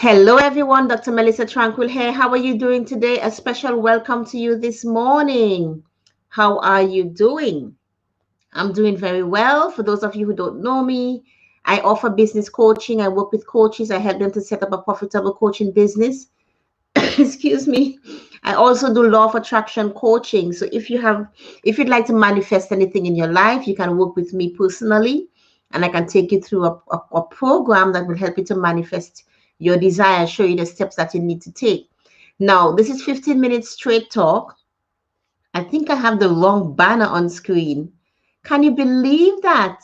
Hello, everyone. Dr. Melissa Tranquil here. How are you doing today? A special welcome to you this morning. How are you doing? I'm doing very well. For those of you who don't know me, I offer business coaching. I work with coaches. I help them to set up a profitable coaching business. Excuse me. I also do law of attraction coaching. So if you'd like to manifest anything in your life, you can work with me personally, and I can take you through a program that will help you to manifest your desire, show you the steps that you need to take. Now, this is 15 minutes straight talk. I think I have the wrong banner on screen. Can you believe that?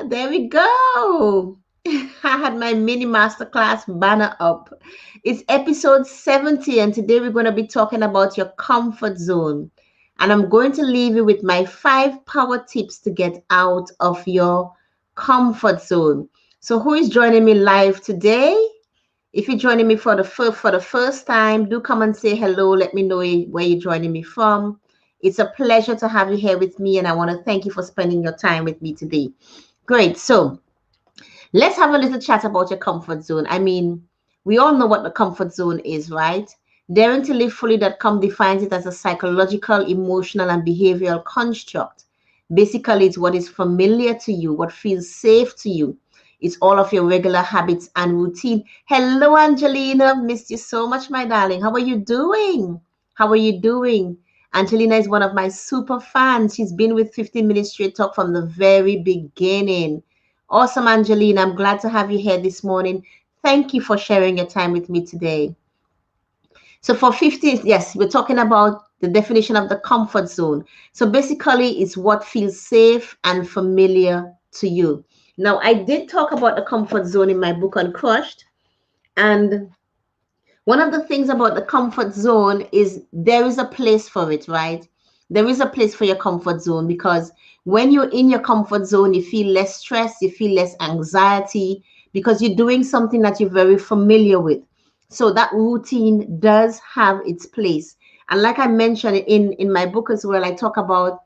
There we go. I had my mini masterclass banner up. It's episode 70, and today we're going to be talking about your comfort zone. And I'm going to leave you with my 5 power tips to get out of your comfort zone. So, who is joining me live today? If you're joining me for the first time, do come and say hello. Let me know where you're joining me from. It's a pleasure to have you here with me, and I want to thank you for spending your time with me today. Great. So let's have a little chat about your comfort zone. I mean, we all know what the comfort zone is, right? Daring to live fully.com defines it as a psychological, emotional, and behavioral construct. Basically, it's what is familiar to you, what feels safe to you. It's all of your regular habits and routine. Hello, Angelina. Missed you so much, my darling. How are you doing? How are you doing? Angelina is one of my super fans. She's been with 15 Minutes Straight Talk from the very beginning. Awesome, Angelina. I'm glad to have you here this morning. Thank you for sharing your time with me today. So for 15, yes, we're talking about the definition of the comfort zone. So basically, it's what feels safe and familiar to you. Now, I did talk about the comfort zone in my book Uncrushed. And one of the things about the comfort zone is there is a place for it, right? There is a place for your comfort zone, because when you're in your comfort zone, you feel less stress, you feel less anxiety, because you're doing something that you're very familiar with. So that routine does have its place. And like I mentioned in my book as well, I talk about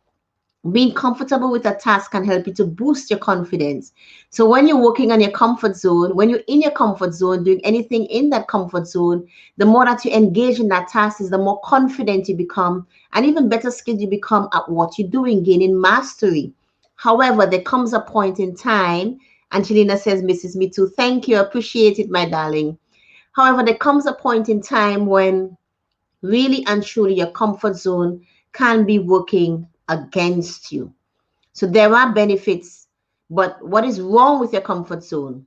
being comfortable with a task can help you to boost your confidence. So when you're working on your comfort zone, when you're in your comfort zone, doing anything in that comfort zone, the more that you engage in that task is the more confident you become, and even better skilled you become at what you're doing, gaining mastery. However, there comes a point in time, Angelina says, Mrs. Me Too, thank you, appreciate it, my darling. However, there comes a point in time when really and truly your comfort zone can be working against you. So there are benefits, but what is wrong with your comfort zone?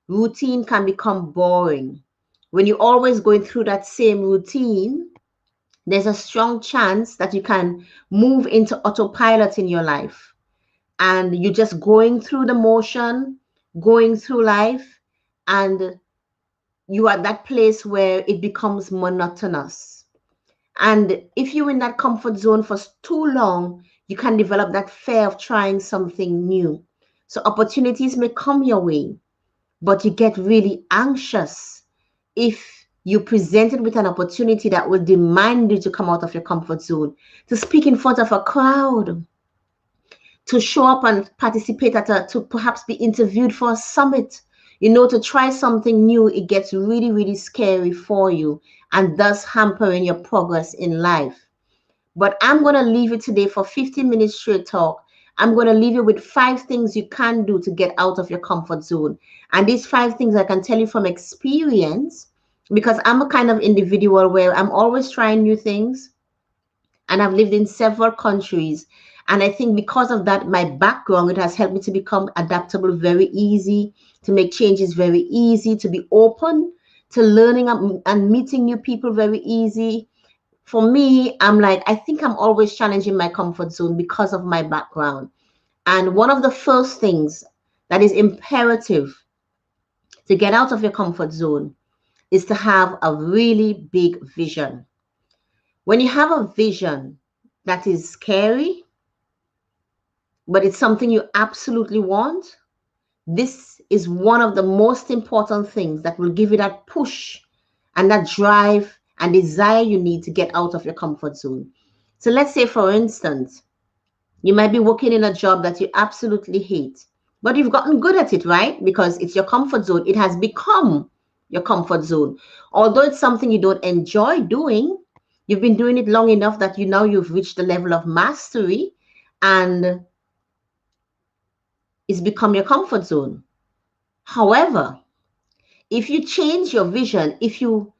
Routine can become boring. When you're always going through that same routine, there's a strong chance that you can move into autopilot in your life. And you're just going through the motion, going through life, and you are at that place where it becomes monotonous. And if you're in that comfort zone for too long, you can develop that fear of trying something new. So opportunities may come your way, but you get really anxious if you're presented with an opportunity that will demand you to come out of your comfort zone, to speak in front of a crowd, to show up and participate to perhaps be interviewed for a summit. To try something new, it gets really, really scary for you, and thus hampering your progress in life. But I'm going to leave you today for 15 minutes straight talk. I'm going to leave you with 5 things you can do to get out of your comfort zone. And these 5 things I can tell you from experience, because I'm a kind of individual where I'm always trying new things, and I've lived in several countries. And I think because of that, my background, it has helped me to become adaptable very easy, to make changes very easy, to be open to learning and meeting new people very easy. For me, I think I'm always challenging my comfort zone because of my background. And one of the first things that is imperative to get out of your comfort zone is to have a really big vision. When you have a vision that is scary, but it's something you absolutely want, this is one of the most important things that will give you that push and that drive and desire you need to get out of your comfort zone. So let's say, for instance, you might be working in a job that you absolutely hate. But you've gotten good at it, right? Because it's your comfort zone. It has become your comfort zone. Although it's something you don't enjoy doing, you've been doing it long enough that you've reached the level of mastery, and it's become your comfort zone. However, if you change your vision, if you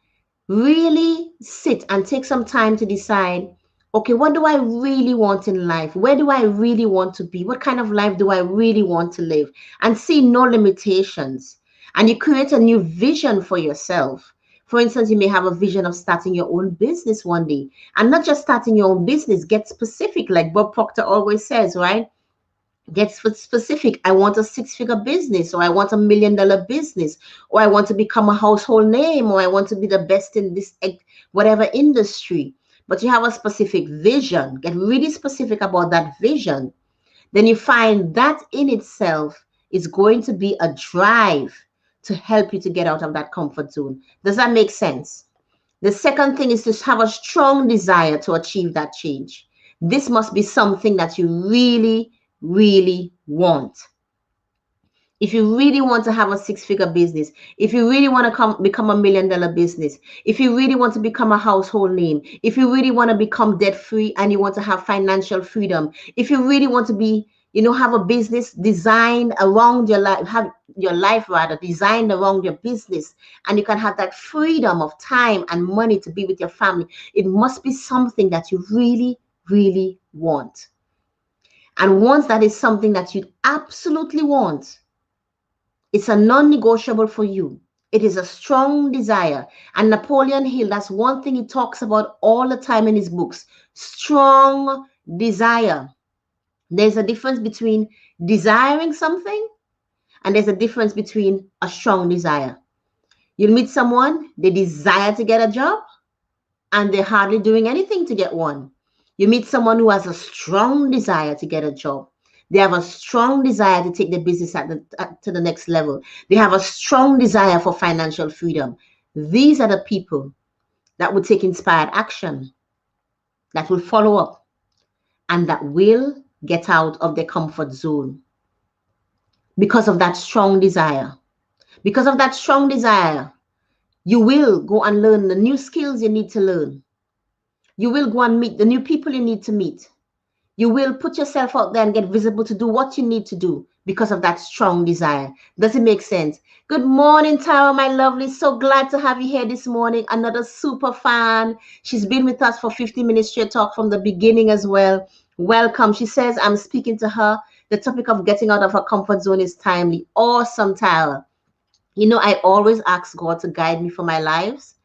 really sit and take some time to decide, okay, what do I really want in life? Where do I really want to be? What kind of life do I really want to live? And see no limitations. And you create a new vision for yourself. For instance, you may have a vision of starting your own business one day. And not just starting your own business, get specific, like Bob Proctor always says, right? Get specific. I want a six-figure business, or I want $1 million business, or I want to become a household name, or I want to be the best in this whatever industry. But you have a specific vision. Get really specific about that vision. Then you find that in itself is going to be a drive to help you to get out of that comfort zone. Does that make sense? The second thing is to have a strong desire to achieve that change. This must be something that you really, really want. If you really want to have a six-figure business, if you really want to become $1 million business, if you really want to become a household name, if you really want to become debt-free and you want to have financial freedom, if you really want to be, have a business designed around your life, have your life rather designed around your business, and you can have that freedom of time and money to be with your family, it must be something that you really, really want. And once that is something that you absolutely want, it's a non-negotiable for you. It is a strong desire. And Napoleon Hill, that's one thing he talks about all the time in his books. Strong desire. There's a difference between desiring something, and there's a difference between a strong desire. You'll meet someone, they desire to get a job, and they're hardly doing anything to get one. You meet someone who has a strong desire to get a job. They have a strong desire to take their business to the next level. They have a strong desire for financial freedom. These are the people that will take inspired action, that will follow up, and that will get out of their comfort zone because of that strong desire. Because of that strong desire, you will go and learn the new skills you need to learn. You will go and meet the new people you need to meet. You will put yourself out there and get visible to do what you need to do because of that strong desire. Does it make sense? Good morning, Tara, my lovely. So glad to have you here this morning. Another super fan. She's been with us for 50 minutes straight talk from the beginning as well. Welcome. She says, I'm speaking to her. The topic of getting out of her comfort zone is timely. Awesome, Tara. I always ask God to guide me for my lives.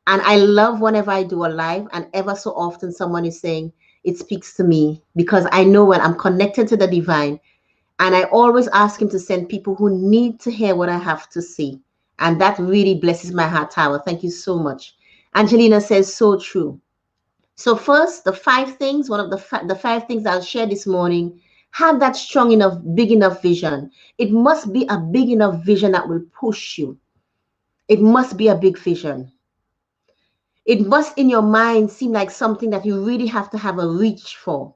And I love whenever I do a live, and ever so often someone is saying, it speaks to me, because I know when I'm connected to the divine, and I always ask him to send people who need to hear what I have to say. And that really blesses my heart, Tower. Thank you so much. Angelina says, so true. So first, the 5 things, one of the 5 things I'll share this morning, have that strong enough, big enough vision. It must be a big enough vision that will push you. It must be a big vision. It must in your mind seem like something that you really have to have a reach for.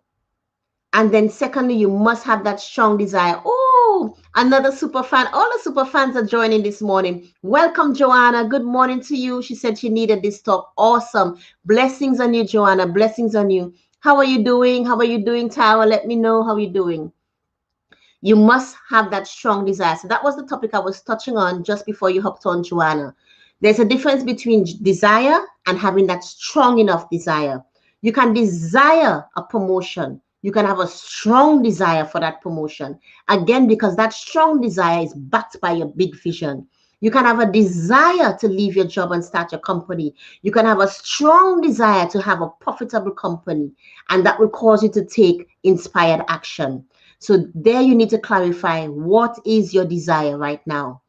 And then secondly, you must have that strong desire. Oh, another super fan. All the super fans are joining this morning. Welcome, Joanna. Good morning to you. She said she needed this talk. Awesome. Blessings on you, Joanna. Blessings on you. How are you doing? How are you doing, Tower? Let me know how you're doing. You must have that strong desire. So that was the topic I was touching on just before you hopped on, Joanna. There's a difference between desire and having that strong enough desire. You can desire a promotion. You can have a strong desire for that promotion. Again, because that strong desire is backed by your big vision. You can have a desire to leave your job and start your company. You can have a strong desire to have a profitable company, and that will cause you to take inspired action. So there you need to clarify, what is your desire right now?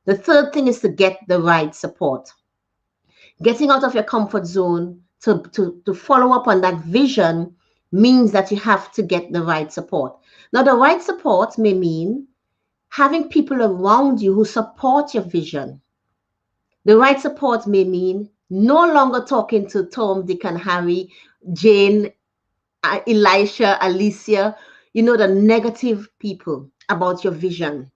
The third thing is to get the right support. Getting out of your comfort zone to follow up on that vision means that you have to get the right support. Now, the right support may mean having people around you who support your vision. The right support may mean no longer talking to Tom, Dick, and Harry, Jane, Elisha, Alicia, the negative people about your vision.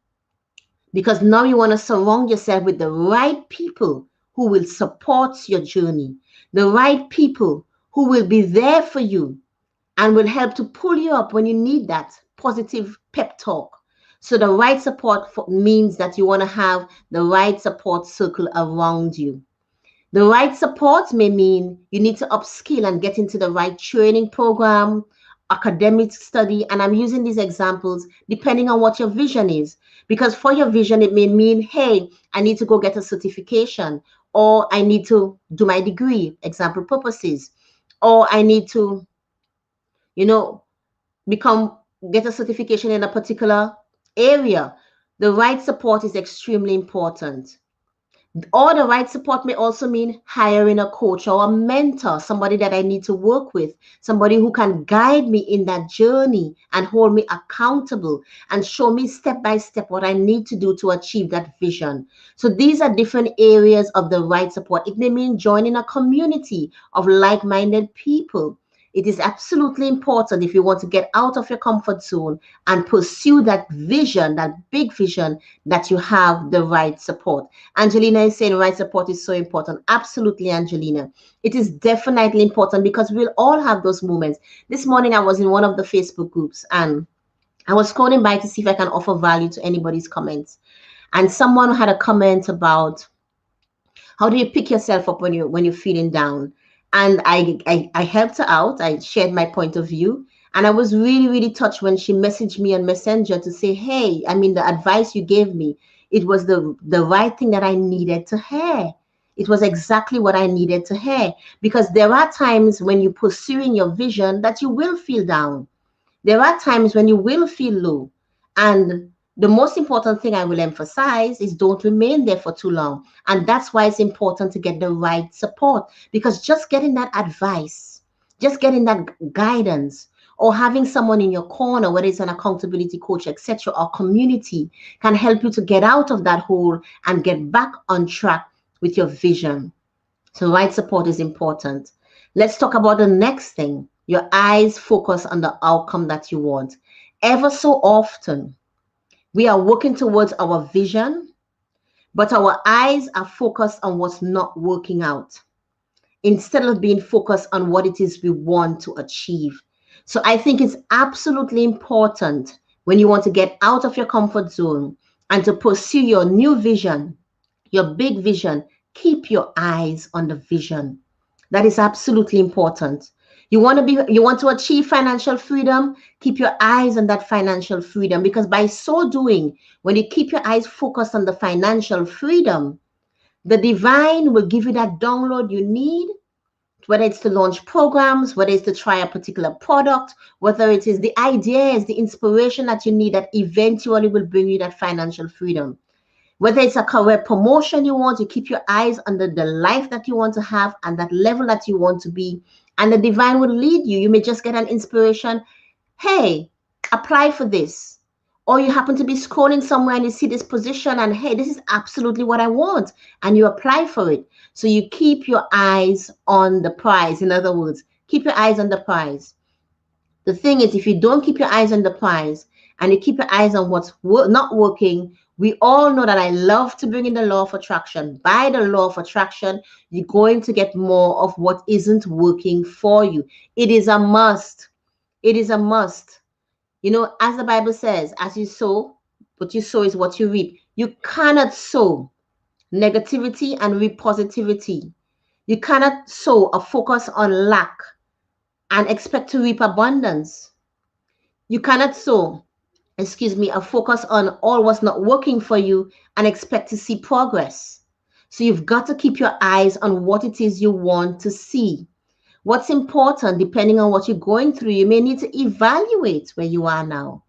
because now you want to surround yourself with the right people who will support your journey, the right people who will be there for you and will help to pull you up when you need that positive pep talk. So the right support means that you want to have the right support circle around you. The right support may mean you need to upskill and get into the right training program, academic study. And I'm using these examples depending on what your vision is. Because for your vision, it may mean, hey, I need to go get a certification, or I need to do my degree, example purposes, or I need to, you know, become get a certification in a particular area. The right support is extremely important. Or the right support may also mean hiring a coach or a mentor, somebody that I need to work with, somebody who can guide me in that journey and hold me accountable and show me step by step what I need to do to achieve that vision. So these are different areas of the right support. It may mean joining a community of like minded people. It is absolutely important if you want to get out of your comfort zone and pursue that vision, that big vision, that you have the right support. Angelina is saying right support is so important. Absolutely, Angelina. It is definitely important because we'll all have those moments. This morning, I was in one of the Facebook groups and I was scrolling by to see if I can offer value to anybody's comments. And someone had a comment about how do you pick yourself up when you're feeling down. And I helped her out. I shared my point of view. And I was really, really touched when she messaged me on Messenger to say, hey, I mean, the advice you gave me, it was the right thing that I needed to hear. It was exactly what I needed to hear. Because there are times when you're pursuing your vision that you will feel down. There are times when you will feel low. And the most important thing I will emphasize is don't remain there for too long. And that's why it's important to get the right support, because just getting that advice, just getting that guidance, or having someone in your corner, whether it's an accountability coach, etc., or community, can help you to get out of that hole and get back on track with your vision. So right support is important. Let's talk about the next thing. Your eyes focus on the outcome that you want. Ever so often, we are working towards our vision, but our eyes are focused on what's not working out instead of being focused on what it is we want to achieve. So I think it's absolutely important when you want to get out of your comfort zone and to pursue your new vision, your big vision, keep your eyes on the vision. That is absolutely important. You want to achieve financial freedom, keep your eyes on that financial freedom, because by so doing, when you keep your eyes focused on the financial freedom, the divine will give you that download you need, whether it's to launch programs, whether it's to try a particular product, whether it is the ideas, the inspiration that you need that eventually will bring you that financial freedom. Whether it's a career promotion you want, you keep your eyes on the life that you want to have and that level that you want to be, and the divine will lead you. You may just get an inspiration. Hey, apply for this. Or you happen to be scrolling somewhere and you see this position and hey, this is absolutely what I want. And you apply for it. So you keep your eyes on the prize. In other words, keep your eyes on the prize. The thing is, if you don't keep your eyes on the prize and you keep your eyes on what's not working, we all know that I love to bring in the law of attraction. By the law of attraction, you're going to get more of what isn't working for you. It is a must. It is a must. You know, as the Bible says, as you sow, what you sow is what you reap. You cannot sow negativity and reap positivity. You cannot sow a focus on lack and expect to reap abundance. You cannot sow, a focus on all what's not working for you and expect to see progress. So you've got to keep your eyes on what it is you want to see. What's important, depending on what you're going through, you may need to evaluate where you are now.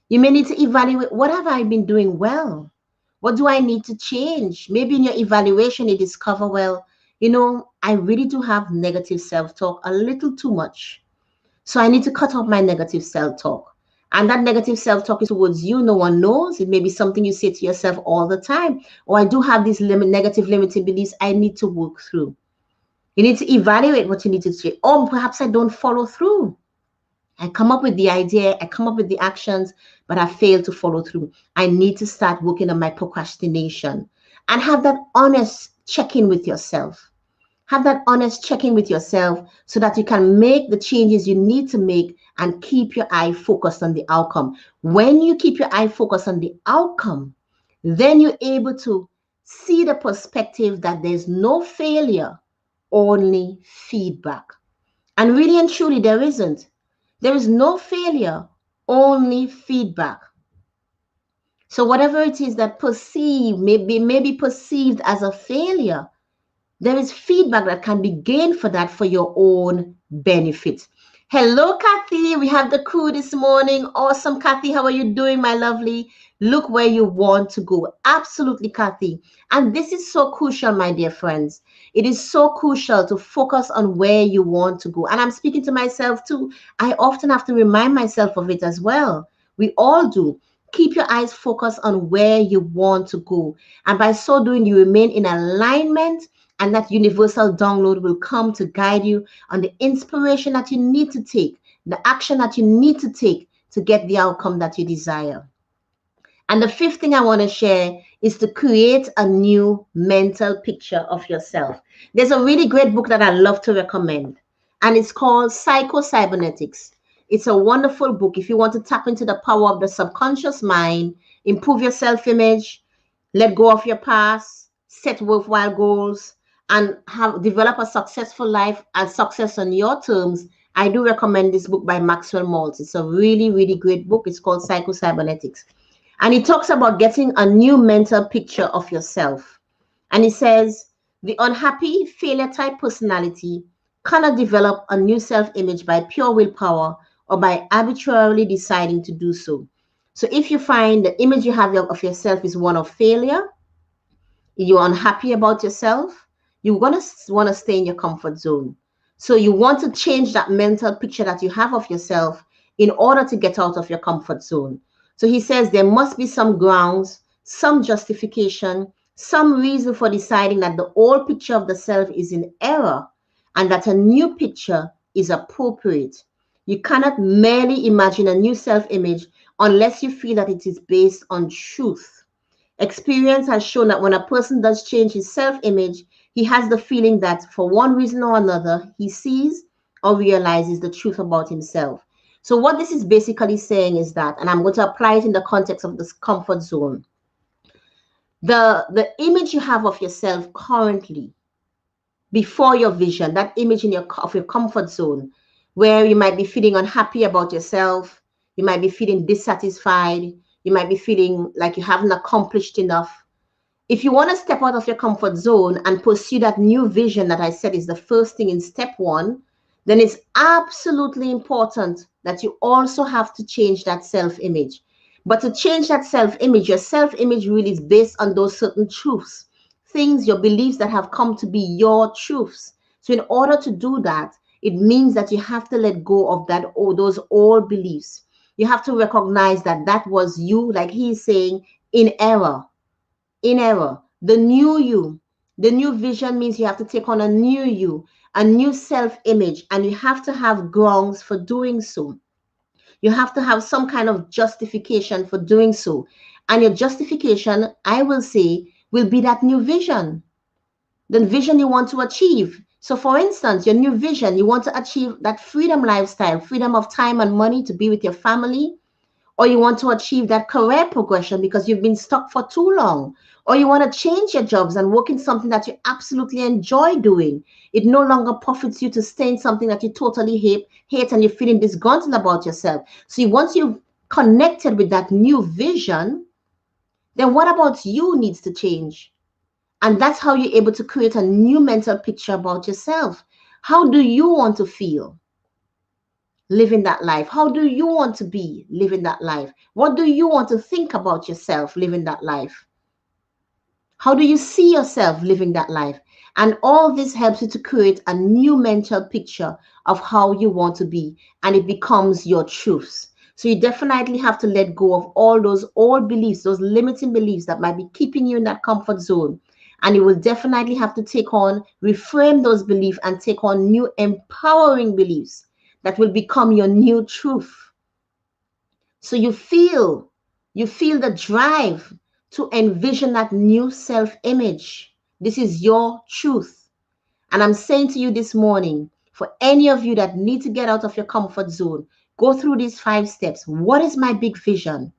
You may need to evaluate, what have I been doing well? What do I need to change? Maybe in your evaluation, you discover, well, I really do have negative self-talk a little too much. So I need to cut off my negative self-talk. And that negative self-talk is towards you. No one knows. It may be something you say to yourself all the time. Or I do have these negative limiting beliefs I need to work through. You need to evaluate what you need to say. Or perhaps I don't follow through. I come up with the idea, I come up with the actions, but I fail to follow through. I need to start working on my procrastination and have that honest check in with yourself. Have that honest check in with yourself so that you can make the changes you need to make and keep your eye focused on the outcome. When you keep your eye focused on the outcome, then you're able to see the perspective that there's no failure, only feedback. And really and truly, there isn't. There is no failure, only feedback. So whatever it is that may be perceived as a failure, there is feedback that can be gained for that for your own benefit. Hello, Kathy. We have the crew this morning. Awesome, Kathy. How are you doing, my lovely? Look where you want to go. Absolutely, Kathy. And this is so crucial, my dear friends. It is so crucial to focus on where you want to go. And I'm speaking to myself too. I often have to remind myself of it as well. We all do. Keep your eyes focused on where you want to go. And by so doing, you remain in alignment, and that universal download will come to guide you on the inspiration that you need to take, the action that you need to take to get the outcome that you desire. And the fifth thing I want to share is to create a new mental picture of yourself. There's a really great book that I love to recommend, and it's called Psycho-Cybernetics. It's a wonderful book if you want to tap into the power of the subconscious mind, improve your self-image, let go of your past, set worthwhile goals, and develop a successful life and success on your terms. I do recommend this book by Maxwell Maltz. It's a really, really great book. It's called Psycho-Cybernetics. And he talks about getting a new mental picture of yourself. And he says, the unhappy failure type personality cannot develop a new self-image by pure willpower or by arbitrarily deciding to do so. So if you find the image you have of yourself is one of failure, you're unhappy about yourself, you're going to want to stay in your comfort zone. So you want to change that mental picture that you have of yourself in order to get out of your comfort zone. So he says there must be some grounds, some justification, some reason for deciding that the old picture of the self is in error and that a new picture is appropriate. You cannot merely imagine a new self-image unless you feel that it is based on truth. Experience has shown that when a person does change his self-image, he has the feeling that for one reason or another, he sees or realizes the truth about himself. So what this is basically saying is that, and I'm going to apply it in the context of this comfort zone, the image you have of yourself currently before your vision, that image of your comfort zone, where you might be feeling unhappy about yourself, you might be feeling dissatisfied, you might be feeling like you haven't accomplished enough. If you want to step out of your comfort zone and pursue that new vision that I said is the first thing in step one, then it's absolutely important that you also have to change that self-image. But to change that self-image, your self-image really is based on those certain truths, things, your beliefs that have come to be your truths. So in order to do that, it means that you have to let go of those old beliefs. You have to recognize that that was you, like he's saying, in error. In error. The new vision means you have to take on a new self-image, and you have to have grounds for doing so. You have to have some kind of justification for doing so. And your justification, I will say, will be that new vision, the vision you want to achieve. So for instance, your new vision, you want to achieve that freedom lifestyle, freedom of time and money to be with your family, or you want to achieve that career progression because you've been stuck for too long, or you want to change your jobs and work in something that you absolutely enjoy doing. It no longer profits you to stay in something that you totally hate and you're feeling disgruntled about yourself. So once you've connected with that new vision, then what about you needs to change? And that's how you're able to create a new mental picture about yourself. How do you want to feel living that life? How do you want to be living that life? What do you want to think about yourself living that life? How do you see yourself living that life? And all this helps you to create a new mental picture of how you want to be, and it becomes your truths. So you definitely have to let go of all those old beliefs, those limiting beliefs that might be keeping you in that comfort zone. And you will definitely have to reframe those beliefs and take on new empowering beliefs that will become your new truth. So you feel the drive to envision that new self-image. This is your truth. And I'm saying to you this morning, for any of you that need to get out of your comfort zone, go through these 5 steps. What is my big vision?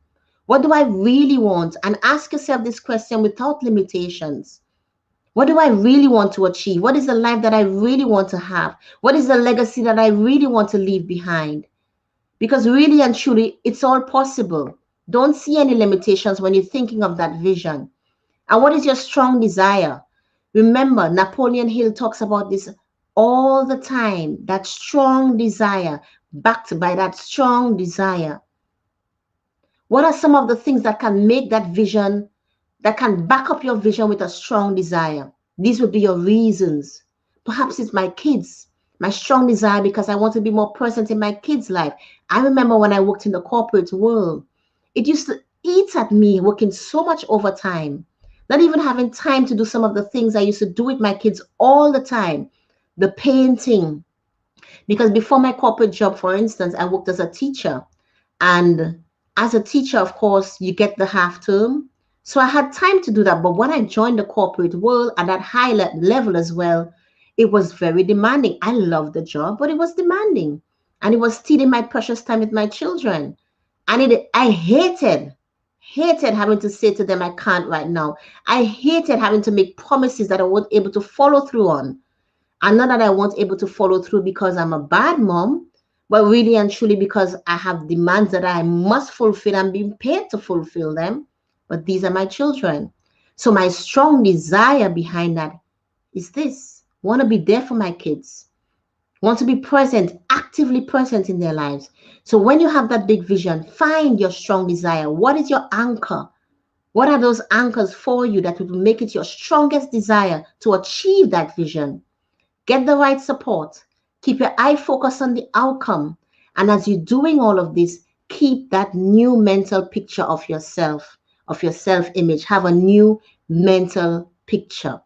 What do I really want? And ask yourself this question without limitations. What do I really want to achieve? What is the life that I really want to have? What is the legacy that I really want to leave behind? Because really and truly, it's all possible. Don't see any limitations when you're thinking of that vision. And what is your strong desire? Remember, Napoleon Hill talks about this all the time, that strong desire, backed by that strong desire. What are some of the things that can make that vision, that can back up your vision with a strong desire? These would be your reasons. Perhaps it's my kids, my strong desire because I want to be more present in my kids' life. I remember when I worked in the corporate world, it used to eat at me working so much overtime, not even having time to do some of the things I used to do with my kids all the time. The painting, because before my corporate job, for instance, I worked as a teacher. And as a teacher, of course, you get the half term. So I had time to do that. But when I joined the corporate world at that high level as well, it was very demanding. I loved the job, but it was demanding. And it was stealing my precious time with my children. And I hated having to say to them, I can't right now. I hated having to make promises that I wasn't able to follow through on. And not that I wasn't able to follow through because I'm a bad mom, but really and truly because I have demands that I must fulfill and being paid to fulfill them. But these are my children. So my strong desire behind that is this. Want to be there for my kids. Want to be present, actively present in their lives. So when you have that big vision, find your strong desire. What is your anchor? What are those anchors for you that will make it your strongest desire to achieve that vision? Get the right support. Keep your eye focused on the outcome. And as you're doing all of this, keep that new mental picture of your self-image. Have a new mental picture.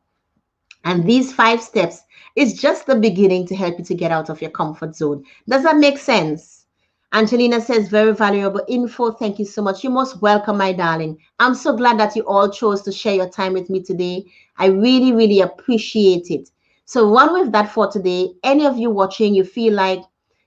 And these 5 steps is just the beginning to help you to get out of your comfort zone. Does that make sense? Angelina says, very valuable info. Thank you so much. You're most welcome, my darling. I'm so glad that you all chose to share your time with me today. I really, really appreciate it. So run with that for today. Any of you watching, you feel like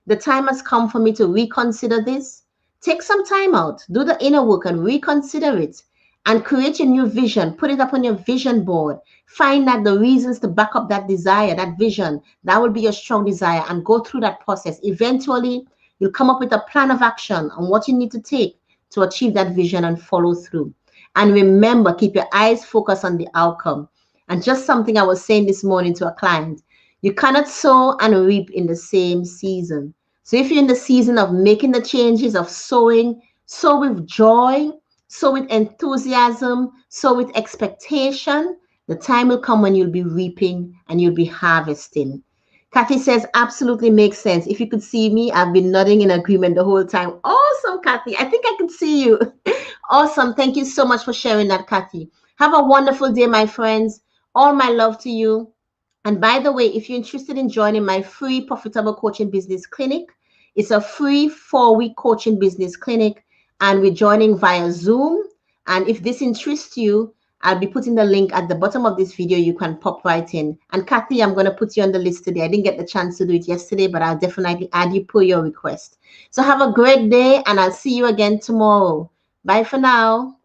the time has come for me to reconsider this, take some time out, do the inner work and reconsider it and create your new vision. Put it up on your vision board. Find out the reasons to back up that desire, that vision. That will be your strong desire and go through that process. Eventually, you'll come up with a plan of action on what you need to take to achieve that vision and follow through. And remember, keep your eyes focused on the outcome. And just something I was saying this morning to a client, you cannot sow and reap in the same season. So if you're in the season of making the changes, of sowing, sow with joy, sow with enthusiasm, sow with expectation. The time will come when you'll be reaping and you'll be harvesting. Kathy says, absolutely makes sense. If you could see me, I've been nodding in agreement the whole time. Awesome, Kathy. I think I can see you. Awesome. Thank you so much for sharing that, Kathy. Have a wonderful day, my friends. All my love to you. And by the way, if you're interested in joining my free Profitable Coaching Business Clinic, it's a free 4-week coaching business clinic, and we're joining via Zoom. And if this interests you, I'll be putting the link at the bottom of this video. You can pop right in. And Kathy, I'm going to put you on the list today. I didn't get the chance to do it yesterday, but I'll definitely add you per your request. So have a great day, and I'll see you again tomorrow. Bye for now.